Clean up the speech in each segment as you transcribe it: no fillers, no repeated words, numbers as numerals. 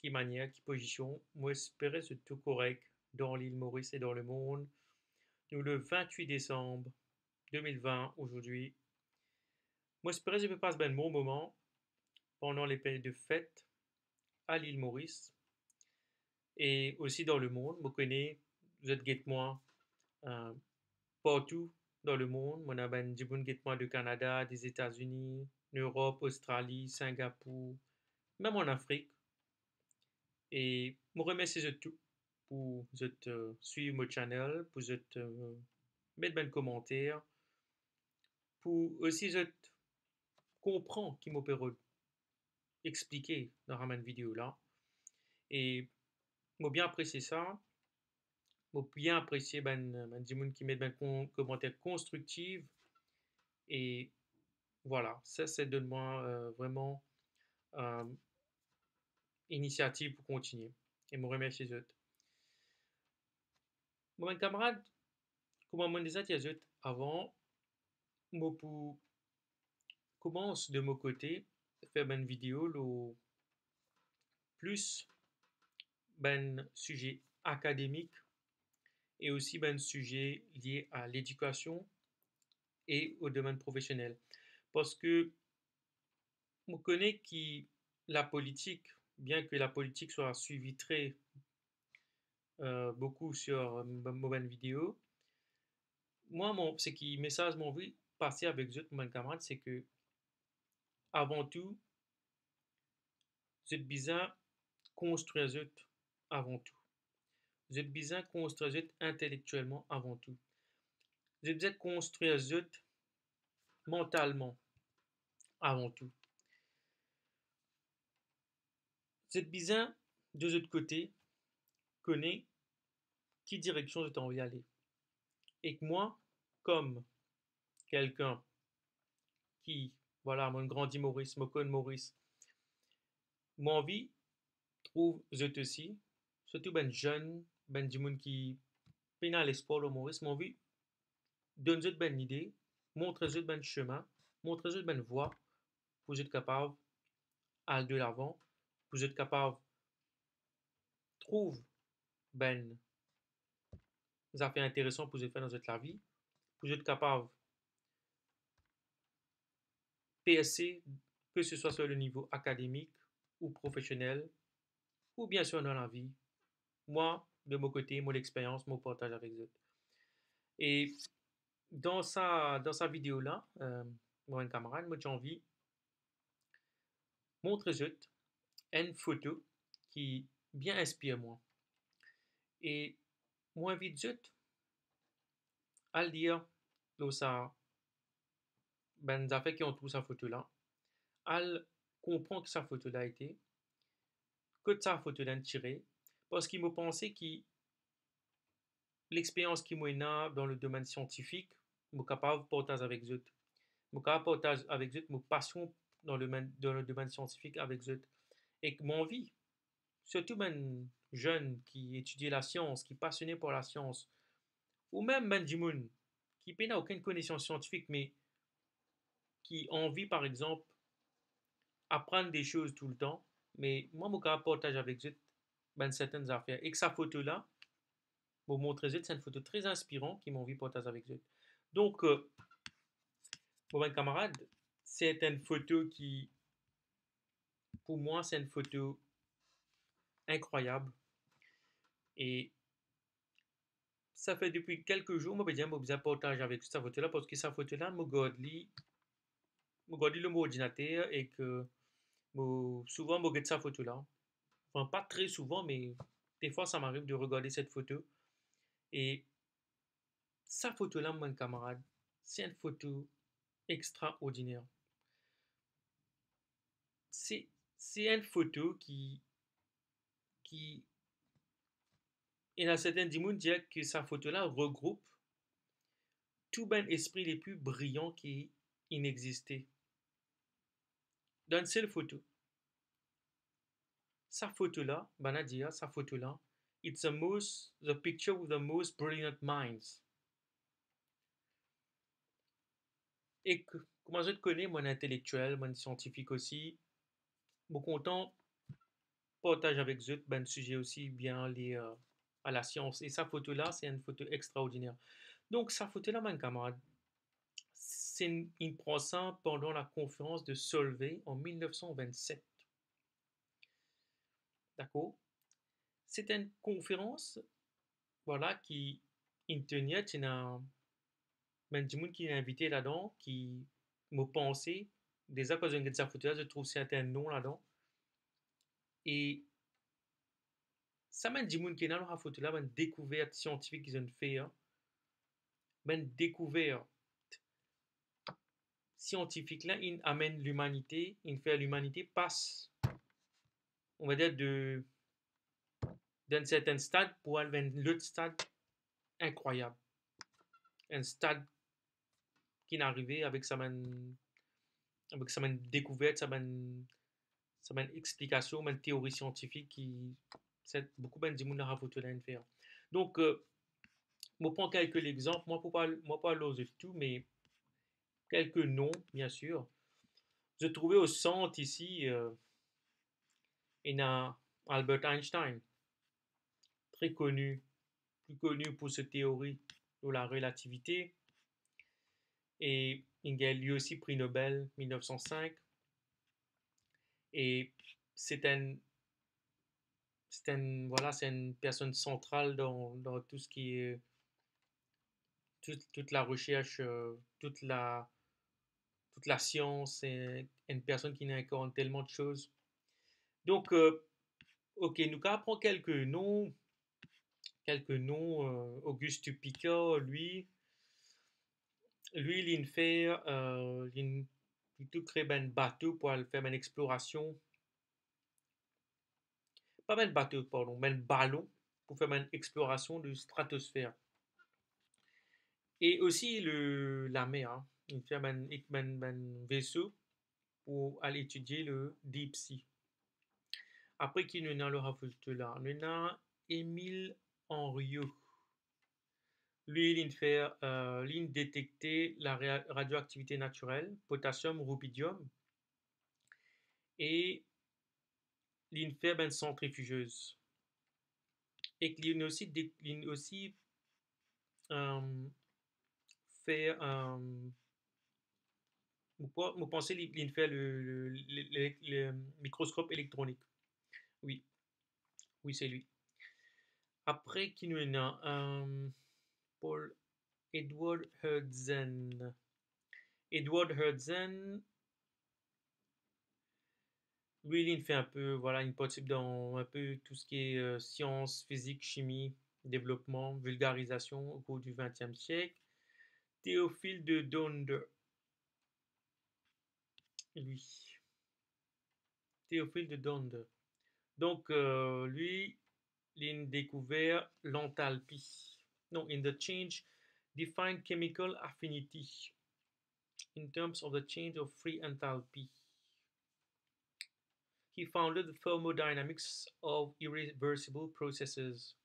qui manière, qui position. Moi, espérais c'est tout correct dans l'île Maurice et dans le monde. Nous, le 28 décembre 2020, aujourd'hui. Moi, espérais que je passe ben bon moment pendant les périodes de fête à l'île Maurice et aussi dans le monde. Moi, connais, vous êtes guette-moi euh, partout dans le monde. Moi, a ben du guette-moi du Canada, des États-Unis, Europe, Australie, Singapour, même en Afrique. Et je remercie de tout pour suivre mon channel, pour mettre ben commentaire, pour aussi je comprends qui m'opère expliquer dans la vidéo là. Et moi bien apprécié ça. Moi bien apprécié ben du monde qui met ben commentaires constructifs. Et voilà, ça c'est donne-moi vraiment euh, initiative pour continuer. Et me remercie de. Moi, mes camarades, comme on disait avant, moi pour commence de mon côté faire une vidéo le plus ben sujet académique et aussi ben sujet lié à l'éducation et au domaine professionnel. Parce que on connaît que la politique, bien que la politique soit suivie très beaucoup sur mon vidéo, moi, ce qui message mon envie passer avec vous, mon camarade, c'est que avant tout, vous êtes besoin construire vous avant tout. Vous êtes besoin construire vous intellectuellement avant tout. Vous êtes besoin construire vous mentalement avant tout. Vous êtes besoin de l'autre côté connaître qui direction vous êtes envie d'aller. Et que moi, comme quelqu'un qui, voilà, mon grandi Maurice, mon con Maurice, moi envie trouve vous aussi, surtout ben jeune, ben du monde qui peine à l'espoir au Maurice, mon envie donne vous ben idée, montre vous ben chemin, montre vous ben voie pour vous être capable d'aller de l'avant, pour vous être capable trouve ben des affaires intéressantes pour vous faire dans votre vie, pour vous être capable PSC, que ce soit sur le niveau académique ou professionnel, ou bien sûr dans la vie. Moi, de mon côté, mon expérience, mon partage avec vous. Et dans sa vidéo-là, mon camarade, moi j'ai envie de montrer une photo qui bien inspire moi. Et moi invite à le dire, là, ça, ben, ça fait qui ont trouvé sa photo-là, à comprendre que sa photo-là a été, que sa photo-là tirée, parce qu'il m'a pensé que l'expérience qui m'a dans le domaine scientifique, je suis capable de partager avec eux. Je suis capable de partager avec eux ma passion dans le domaine scientifique avec eux. Et que mon vie, surtout ben jeune qui étudie la science, qui est passionné par la science, ou même ben du monde qui n'a aucune connaissance scientifique, mais qui a envie, par exemple, apprendre des choses tout le temps, mais moi, je suis capable de partager avec eux ben, certaines affaires. Et que sa photo-là, pour montrer c'est une photo très inspirante qui m'a envie de partager avec eux. Donc, pour mes camarades, c'est une photo qui, pour moi, c'est une photo incroyable. Et ça fait depuis quelques jours, moi, je besoin partager avec cette photo-là parce que cette photo-là, je regarde le mon ordinateur et que souvent, je regarde cette photo-là. Enfin, pas très souvent, mais des fois, ça m'arrive de regarder cette photo. Et cette photo-là, mon camarade, c'est une photo extraordinaire. C'est, c'est une photo qui il y a certains qui disent que sa photo-là regroupe tout ben esprit les plus brillants qui inexistaient. Dans une seule photo. Sa photo-là, Banadia, sa photo-là, it's the picture with the most brilliant minds. Et que, comment je te connais, mon intellectuel, mon scientifique aussi, beaucoup content partage avec eux ben sujet aussi bien lié à la science. Et sa photo-là, c'est une photo extraordinaire. Donc, sa photo-là, mon camarade, il prend ça pendant la conférence de Solvay en 1927. D'accord? C'était une conférence, voilà, qui il tenait, il y a ben, du monde qui est invité là-dedans, qui m'a pensé, déjà quand j'ai regardé sa photo-là, je trouve certains noms là-dedans. Et ça m'a du monde qui est dans la photo-là, une découverte scientifique qu'ils ont fait, hein. Une découverte scientifique là, il amène l'humanité, il fait l'humanité passe, on va dire, d'un certain stade pour aller vers l'autre stade incroyable. Un stade qui est arrivé avec sa découverte, sa explication, sa théorie scientifique qui, c'est beaucoup de gens dans la photo là faire. Donc, je prends quelques exemples, moi pas l'oser tout, mais quelques noms, bien sûr. Je trouvais au centre ici, il y a Albert Einstein, très connu, plus connu pour sa théorie de la relativité. Et il a lui aussi prix Nobel 1905. Et c'est voilà, c'est une personne centrale dans tout ce qui est toute la recherche, toute la science, et une personne qui incarne tellement de choses. Donc, ok, nous apprend quelques noms. Auguste Piccard, lui, il fait, il crée un bateau pour aller faire une exploration. Pas un bateau, pardon, mais un ballon pour faire une exploration de stratosphère. Et aussi la mer, hein. Il fait un vaisseau pour aller étudier le deep sea. Après qui nous avons le rafute là, nous avons Émile Henriot. Lui, il détecter la radioactivité naturelle, potassium, rubidium, et il fait une centrifugeuse. Et il aussi euh, fait, vous pensez qu'il fait le microscope électronique. Oui, oui, c'est lui. Après, qui nous a Paul Edward Hertzen. Edward Hertzen, lui, il fait un peu, voilà, une participe dans un peu tout ce qui est sciences, physique, chimie, développement, vulgarisation au cours du XXe siècle. Théophile de Donder, lui. Théophile de Donder. Donc, lui, il a découvert l'enthalpie. Non, in the change, defined chemical affinity in terms of the change of free enthalpy. He founded the thermodynamics of irreversible processes.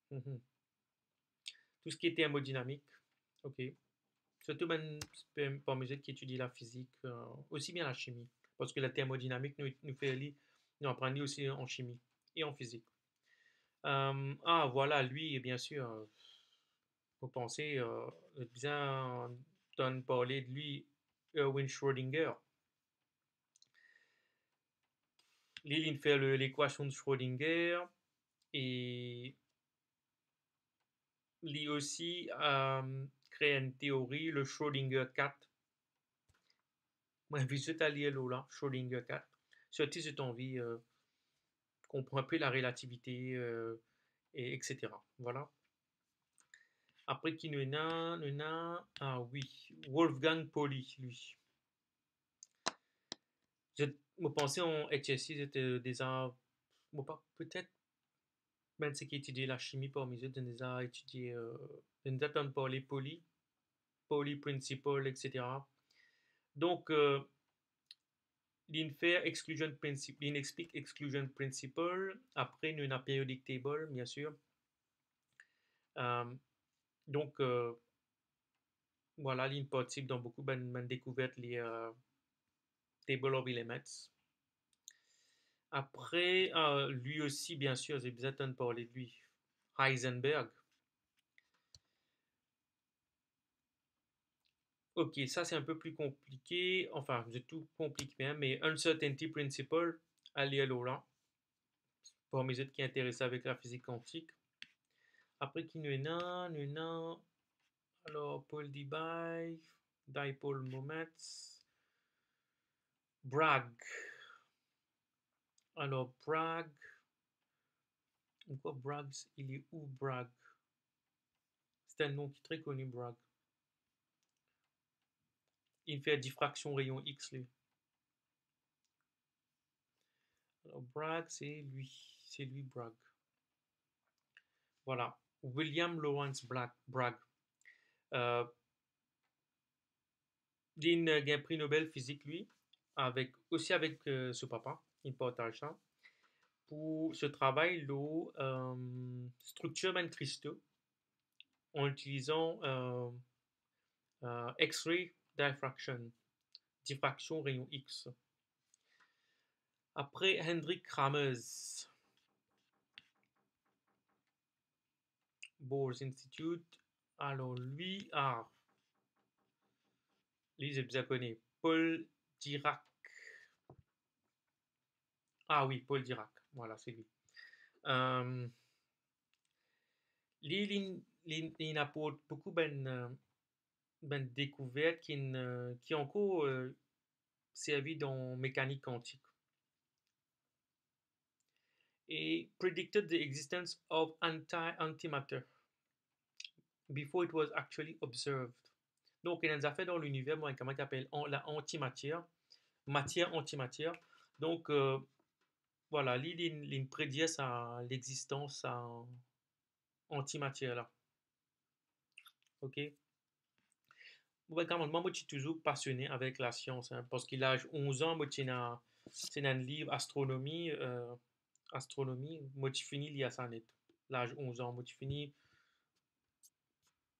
Tout ce qui est thermodynamique. Ok. Surtout parmi ceux qui étudient la physique, aussi bien la chimie. Parce que la thermodynamique nous fait lire, nous apprendre aussi en chimie et en physique. Voilà, lui, bien sûr, vous pensez bien d'en parler de lui, Erwin Schrödinger. Lui, il fait l'équation de Schrödinger et lui aussi crée une théorie, le Schrödinger 4. Moi, visite à l'ILO là, Schrödinger 4. Surtout si tu as envie comprendre un peu la relativité, et etc. Voilà. Après, qui nous a, ah oui, Wolfgang Pauli, lui. Je pensais en HSI, c'était déjà, peut-être, même ceux qui étudient la chimie parmi eux, déjà étudié, déjà entendu parler Pauli Principle, etc. Donc, fait exclusion principle, il explique exclusion principle. Après, nous avons periodic table, bien sûr. Donc, voilà, il participe dans beaucoup de découvertes les table of elements. Après, lui aussi, bien sûr, j'ai besoin de parler de lui. Heisenberg. Ok, ça c'est un peu plus compliqué. Enfin, c'est tout compliqué, hein, mais Uncertainty Principle, Ali Laurent, pour mes autres qui est intéressé avec la physique quantique. Après, qui nous est alors Paul Debye, Dipole Moments, Bragg. Alors, Bragg, pourquoi Bragg, il est où Bragg? C'est un nom qui est très connu, Bragg. Il fait diffraction rayon X, lui. Alors, Bragg, c'est lui, Bragg. Voilà. William Lawrence Bragg. Euh, il a un prix Nobel physique, lui, aussi avec ce papa. Il partage ça. Pour ce travail, le structure un cristaux en utilisant X-ray diffraction, diffraction rayon X. Après, Hendrik Kramers, Bohr Institute. Alors, lui, j'ai bien connu. Paul Dirac. Ah oui, Paul Dirac. Voilà, c'est lui. Lui, il apporte beaucoup ben découvertes qui ont encore servi dans mécanique quantique. Et predicted the existence of antimatter before it was actually observed. Donc, il y a des affaires dans l'univers, moi, comment il appelle la antimatière, matière-antimatière. Donc, voilà, il prédit l'existence en antimatière là. Ok? Ouais, quand même, moi, je suis toujours passionné avec la science, hein, parce qu'il a 11 ans, moi, c'est un livre astronomie, moi, je finis lire ça net. L'âge 11 ans, moi, je finis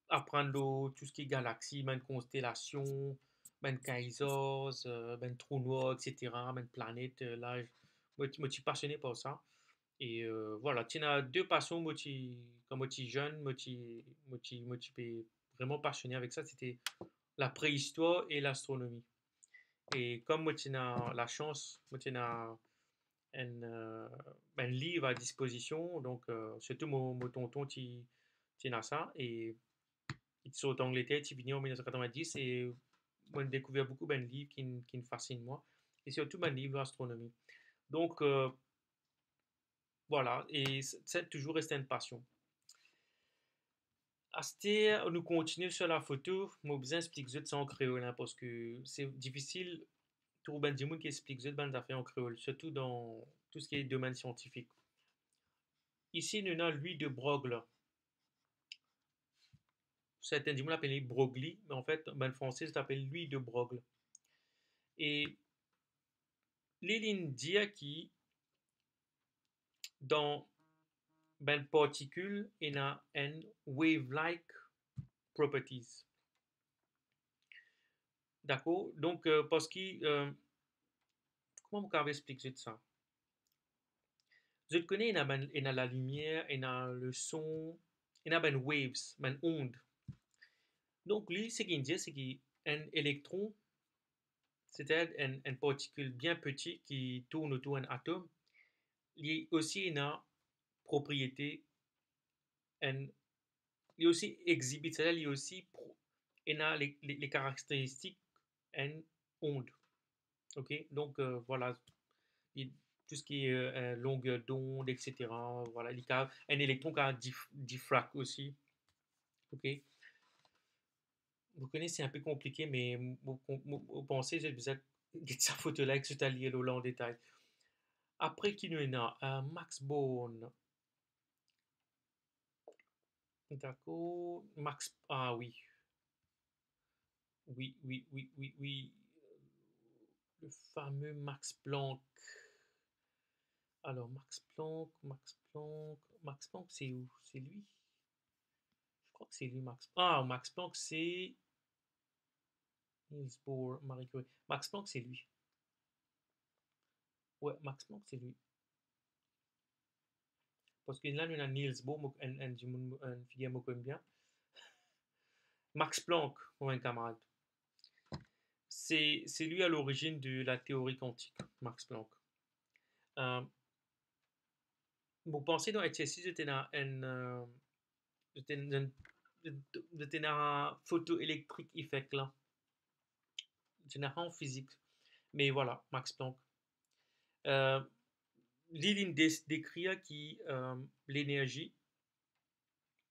apprendre tout ce qui est galaxie, même constellation, même kaisers, même trous noirs, etc., même planètes. Là, moi, je suis passionné par ça. Et voilà, tu as deux passions, quand moi, je suis jeune, moi, je suis vraiment passionné avec ça. C'était la préhistoire et l'astronomie. Et comme moi, tu as la chance, moi, tu as un livre à disposition, donc surtout mon tonton, tu as ça. Et ils sont en Angleterre, tu venu en 1990 et moi, j'ai découvert beaucoup de livres qui me fascinent, moi. Et surtout, ben, livres d'astronomie. Donc, voilà, et c'est toujours resté une passion. Asté, nous continuons sur la photo. Moi, besoin expliquer ça en créole, hein, parce que c'est difficile pour ben du monde qui explique ben affaires en créole, surtout dans tout ce qui est domaine scientifique. Ici, nous avons l'huile de Broglie. Certains du monde l'appellent Broglie, mais en fait, ben, le français, ça s'appelle l'huile de Broglie. Et les lignes dire qui, dans ben particule, il y a un wave-like properties. D'accord? Donc, parce que, comment vous pouvez expliquer ça? Je connais, il y a la lumière, il y a le son, il y a ben waves, ben ondes. Donc, lui, ce qu'il dit, c'est qu'un électron, c'est-à-dire une particule bien petite qui tourne autour d'un atome, il aussi une propriété, un, il aussi exhibit, c'est-à-dire il aussi il a les caractéristiques d'une onde. Ok, donc voilà, tout ce qui est longueur d'onde, etc. Voilà, un électron qui a diffract aussi. Ok, vous connaissez, c'est un peu compliqué, mais vous pensez, j'ai besoin de sa photo-là que je lié là en détail. Après, qui nous a Max Born. D'accord. Max. Ah oui. Oui. Le fameux Max Planck. Alors, Max Planck, c'est où? C'est lui? Je crois que c'est lui, Max. Ah, Max Planck, c'est Niels Bohr, Marie Curie. Max Planck, c'est lui. Ouais, Max Planck, c'est lui. Parce que là, nous avons Niels Bohr, un figure que j'aime bien. Max Planck, un camarade. C'est lui à l'origine de la théorie quantique, Max Planck. Euh, vous pensez dans HSI, j'étais dans un photoélectrique effect là. J'étais en physique. Mais voilà, Max Planck. Euh, L'île décrit qui l'énergie,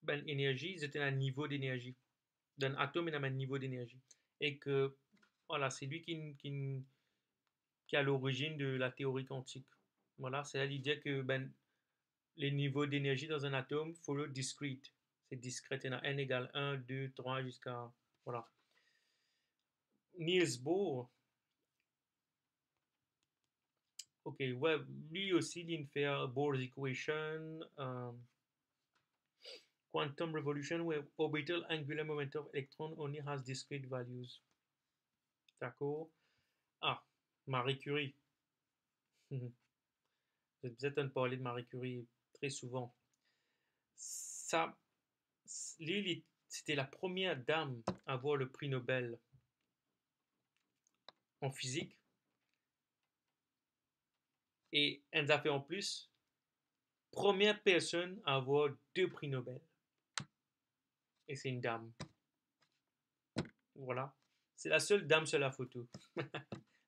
ben énergie, c'était un niveau d'énergie. D'un atome, il y a un niveau d'énergie. Et que, voilà, c'est lui qui est à l'origine de la théorie quantique. Voilà, c'est l'idée que ben, les niveaux d'énergie dans un atome follow discrete. C'est discrète, il y en a n égale 1, 2, 3 jusqu'à... Voilà. Niels Bohr, ok, ouais, lui aussi, il fait Bohr's equation, quantum revolution, where orbital angular momentum of electron only has discrete values. D'accord? Ah, Marie Curie. Vous êtes en parler de Marie Curie très souvent. Ça, Lily, c'était la première dame à avoir le prix Nobel en physique. Et elle a fait en plus, première personne à avoir 2 prix Nobel. Et c'est une dame. Voilà. C'est la seule dame sur la photo.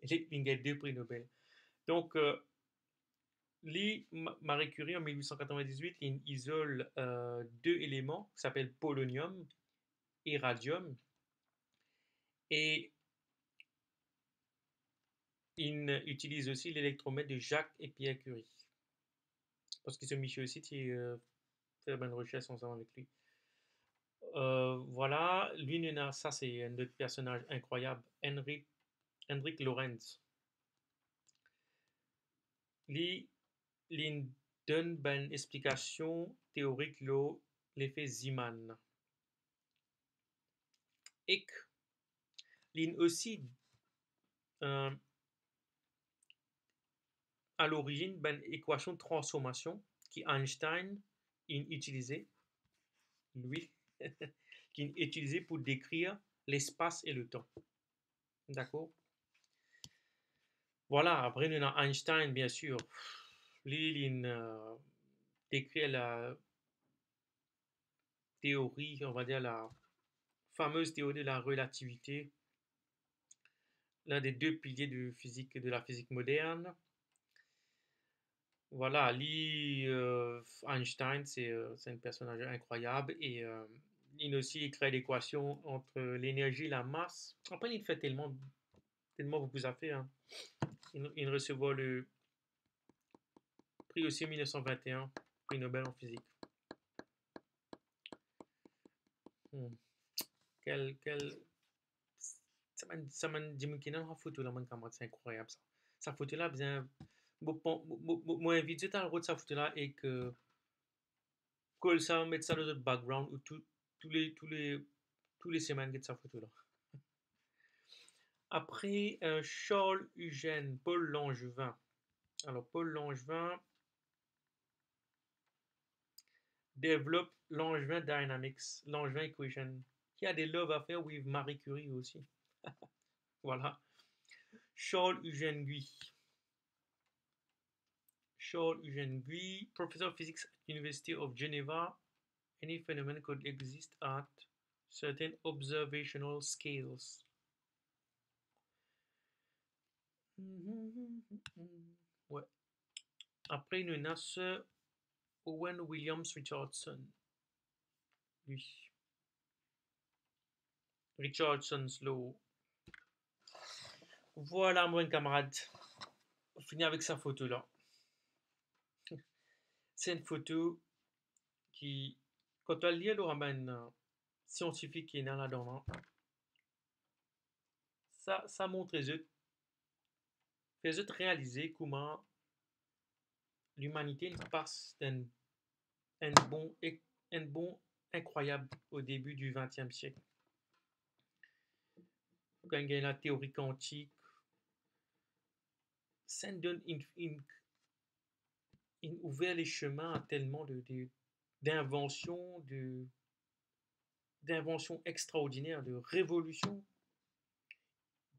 Elle a 2 prix Nobel. Donc, Marie Curie en 1898, il isole 2 éléments qui s'appellent polonium et radium. Et il utilise aussi l'électromètre de Jacques et Pierre Curie. Parce qu'ils sont mis aussi qui fait bonne recherche ensemble avec lui. Voilà, lui, ça c'est un autre personnage incroyable, Hendrik Lorentz. Lui, il donne une explication théorique de l'effet Zeeman. Et il aussi euh, à l'origine d'une équation de transformation qui Einstein utilisait, lui, qui utilisait pour décrire l'espace et le temps. D'accord? Voilà, après nous avons Einstein, bien sûr. Lui, il décrit la théorie, on va dire la fameuse théorie de la relativité, l'un des 2 piliers de la physique moderne. Voilà, Einstein, c'est un personnage incroyable et il aussi crée l'équation entre l'énergie et la masse. Après, il fait tellement beaucoup d'affaires. Hein. Il recevra le prix aussi en 1921, prix Nobel en physique. Hmm. Quel... Ça m'a dit que la photo là, mon camarade, c'est incroyable ça. Sa photo là, bien, moi invité à le de sa photo là et que colle ça, mettre ça dans le background ou tous les, tous les, tous les semaines de sa photo là. Après, Charles Eugène, Paul Langevin. Alors, Paul Langevin développe Langevin Dynamics, Langevin Equation, qui a des love affaires avec Marie Curie aussi. Voilà. Charles Eugène Guy. Charles Eugène Guy, professor of physics at University of Geneva. Any phenomenon could exist at certain observational scales. Ouais. Après, nous avons Sir Owen Williams Richardson. Lui. Richardson's Law. Voilà, mon camarade. On finit avec sa photo là. C'est une photo qui, quand on lit le roman scientifique qui est là-dedans, ça montre fait réaliser comment l'humanité passe un bon incroyable au début du XXe siècle. Quand il y a la théorie quantique, ça nous donne ouvert les chemins à tellement d'inventions, d'inventions extraordinaires, de révolutions,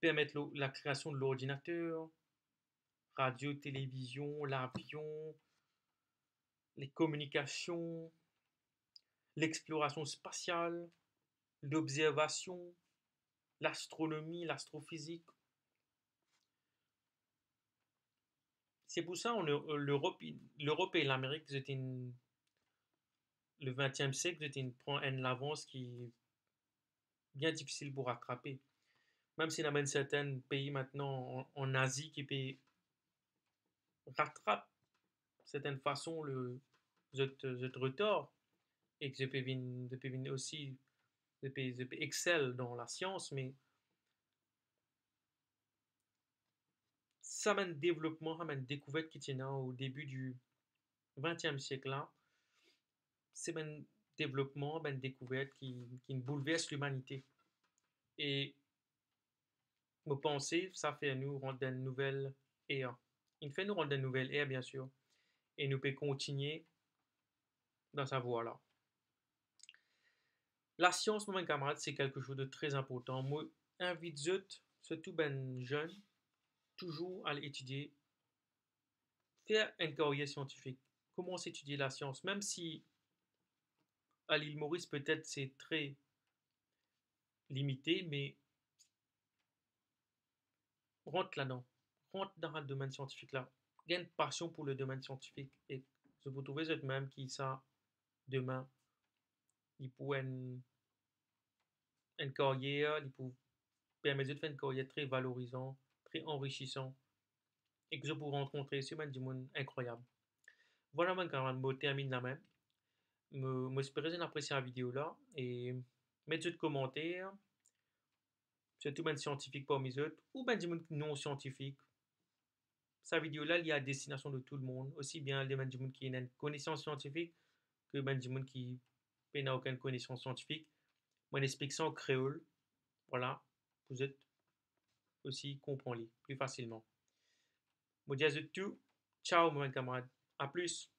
permettre la création de l'ordinateur, radio, télévision, l'avion, les communications, l'exploration spatiale, l'observation, l'astronomie, l'astrophysique. C'est pour ça l'Europe et l'Amérique, le XXe siècle, prend une avance qui est bien difficile pour rattraper. Même s'il y a certains pays maintenant en Asie qui rattrapent certaines façons ce retard et que je peux venir aussi, je peux excel dans la science, mais ça mène développement, ça mène découverte qui tient au début du XXe siècle là, c'est un développement, une découverte qui bouleverse l'humanité. Et me penser, ça fait nous rendre une nouvelle ère. Il fait nous rendre une nouvelle ère, bien sûr. Et nous pouvons continuer dans sa voie-là. La science, mon camarade, c'est quelque chose de très important. Moi, invite surtout ben jeunes, toujours à l'étudier, faire une carrière scientifique. Comment s'étudier la science, même si à l'île Maurice, peut-être c'est très limité, mais rentre là-dedans. Rentre dans le domaine scientifique là. Gagne une passion pour le domaine scientifique. Et je vous trouvez eux-mêmes qui, ça, demain, il pourrait une carrière, il peut permettre de faire une carrière très valorisante, très enrichissante. Et que je pourrais rencontrer sur du monde incroyable. Voilà, mon camarade, je termine là même. J'espère que vous avez apprécié la vidéo là. Et mettez de commentaires, surtout ben scientifique parmi eux, ou ben du monde non scientifique. Sa vidéo-là, il y a à destination de tout le monde, aussi bien les gens qui ont une connaissance scientifique que les gens qui n'ont aucune connaissance scientifique. Moi, j'explique ça en créole. Voilà, vous êtes aussi comprenez plus facilement. Moi, je dis tout. Ciao, mon camarade. À plus.